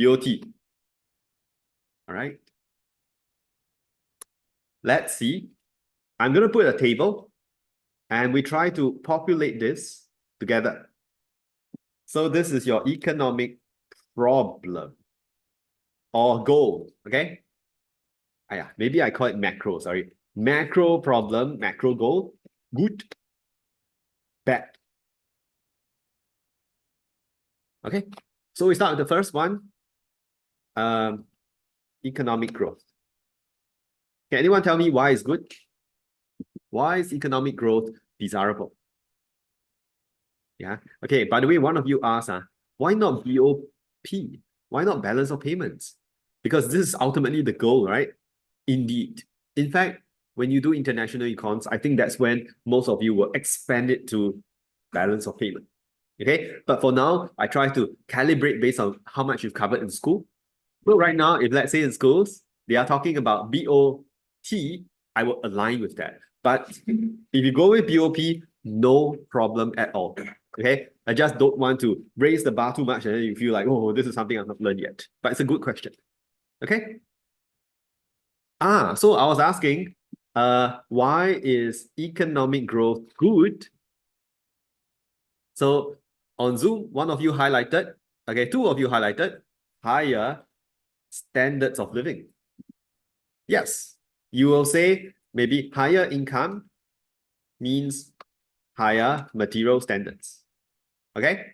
BOT. All right. Let's see. I'm going to put a table and we try to populate this together. So this is your economic problem or goal, okay? Yeah, maybe I call it macro, sorry. Macro problem, macro goal, good, bad. Okay, so we start with the first one, economic growth. Can anyone tell me why it's good? Why is economic growth desirable? Yeah, okay, by the way, one of you asked, why not BOP? Why not balance of payments? Because this is ultimately the goal, right? Indeed. In fact, when you do international econs, I think that's when most of you will expand it to balance of payment. Okay, but for now, I try to calibrate based on how much you've covered in school. So right now, if let's say in schools, they are talking about BOT, I will align with that. But if you go with BOP, no problem at all. Okay, I just don't want to raise the bar too much and then you feel like, oh, this is something I've not learned yet. But it's a good question. Okay. So I was asking, why is economic growth good? So on Zoom, one of you highlighted, okay, two of you highlighted higher standards of living. Yes, you will say maybe higher income means higher material standards. Okay?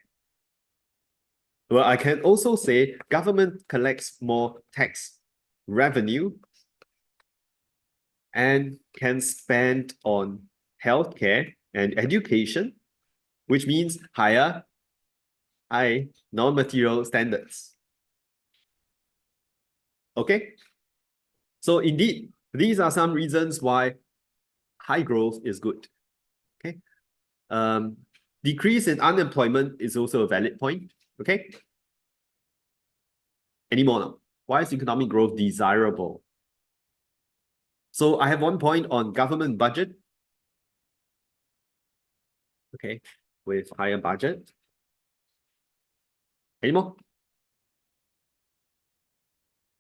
Well, I can also say government collects more tax revenue and can spend on healthcare and education, which means higher non-material standards. Okay? So indeed, these are some reasons why high growth is good. Okay? Decrease in unemployment is also a valid point. Okay? Any more now? Why is economic growth desirable? So I have one point on government budget. Okay, with higher budget. Any more?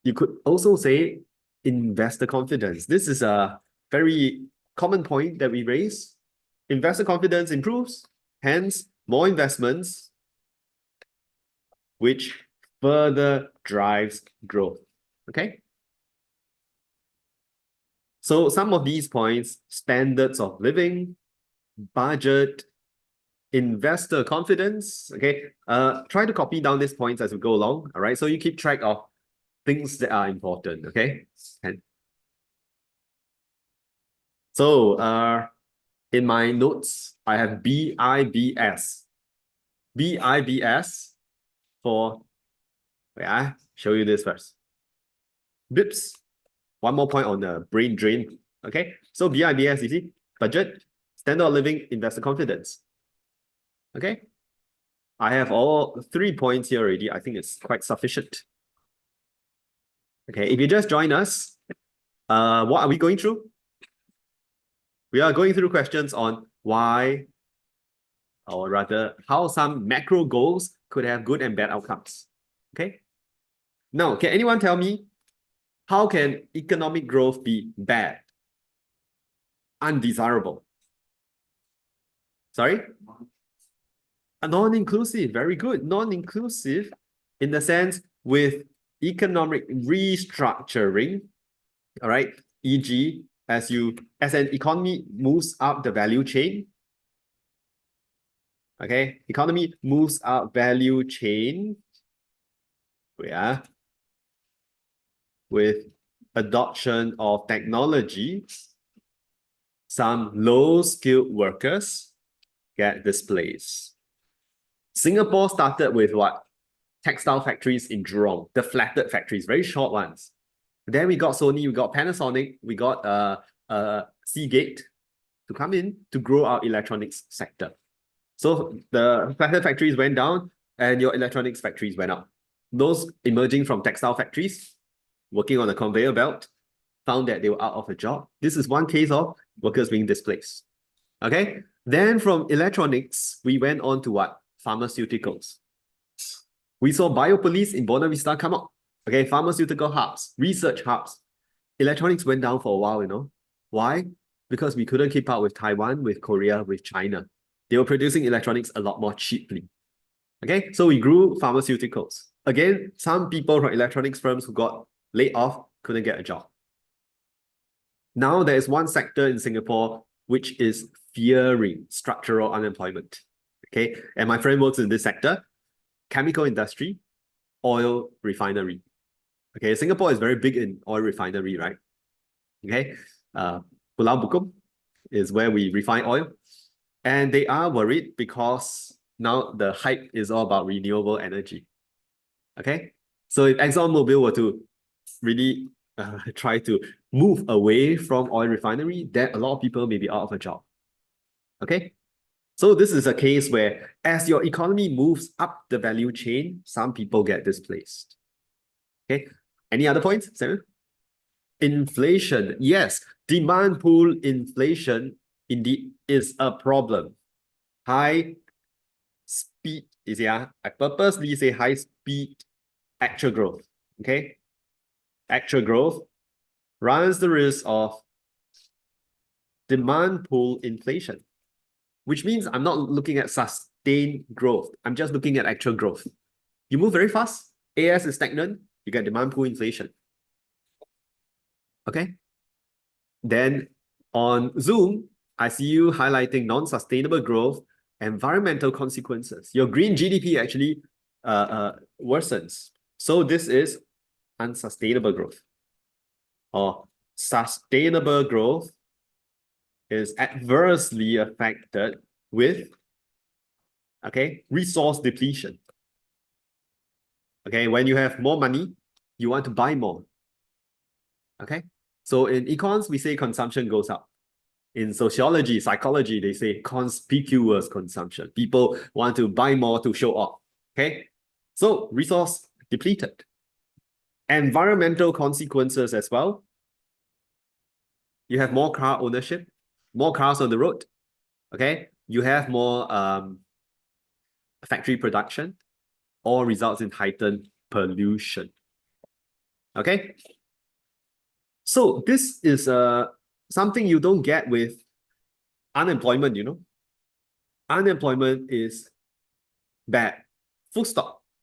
You could also say investor confidence. This is a very common point that we raise. Investor confidence improves, hence more investments, which further drives growth. Okay? So some of these points, standards of living, budget, investor confidence, okay? Try to copy down these points as we go along, all right? So you keep track of things that are important, okay? And so in my notes, I have BIBS. BIBS for, wait, I show you this first. BIPS, one more point on the brain drain, okay? So BIBS, you see, budget, standard of living, investor confidence. Okay, I have all 3 points here already. I think it's quite sufficient. Okay, if you just join us, what are we going through? We are going through questions on why, or rather, how some macro goals could have good and bad outcomes. Okay, now, can anyone tell me how can economic growth be bad? Undesirable. Sorry? Non-inclusive, very good. Non-inclusive in the sense with economic restructuring, all right? E.g., as an economy moves up the value chain, okay? Economy moves up value chain, yeah, with adoption of technology, some low-skilled workers get displaced. Singapore started with what? Textile factories in Jurong, the flatted factories, very short ones. Then we got Sony, we got Panasonic, we got Seagate to come in to grow our electronics sector. So the flatted factories went down and your electronics factories went up. Those emerging from textile factories, working on a conveyor belt, found that they were out of a job. This is one case of workers being displaced. Okay, then from electronics, we went on to what? Pharmaceuticals. We saw biopolice in Buona Vista come up. Okay, pharmaceutical hubs, research hubs. Electronics went down for a while, you know. Why? Because we couldn't keep up with Taiwan, with Korea, with China. They were producing electronics a lot more cheaply. Okay, so we grew pharmaceuticals. Again, some people from electronics firms who got laid off couldn't get a job. Now there is one sector in Singapore which is fearing structural unemployment. Okay, and my friend works in this sector, chemical industry, oil refinery. Okay, Singapore is very big in oil refinery, right? Okay, Pulau Bukom is where we refine oil. And they are worried because now the hype is all about renewable energy. Okay, so if ExxonMobil were to really try to move away from oil refinery, then a lot of people may be out of a job. Okay, so this is a case where as your economy moves up the value chain, some people get displaced. Okay, any other points, Samuel? Inflation, yes, demand pull inflation indeed is a problem. High speed, is yeah, I purposely say high speed actual growth. Okay, actual growth runs the risk of demand pull inflation, which means I'm not looking at sustained growth. I'm just looking at actual growth. You move very fast, AS is stagnant, you get demand pull inflation. Okay. Then on Zoom, I see you highlighting non-sustainable growth, environmental consequences. Your green GDP actually worsens. So this is unsustainable growth. Or sustainable growth is adversely affected with, okay, resource depletion. Okay, when you have more money, you want to buy more. Okay, so in econs, we say consumption goes up. In sociology, psychology, they say conspicuous consumption. People want to buy more to show off. Okay, so resource depleted. Environmental consequences as well. You have more car ownership, more cars on the road. Okay, you have more factory production, all results in heightened pollution. Okay, so this is something you don't get with unemployment, you know. Unemployment is bad, full stop.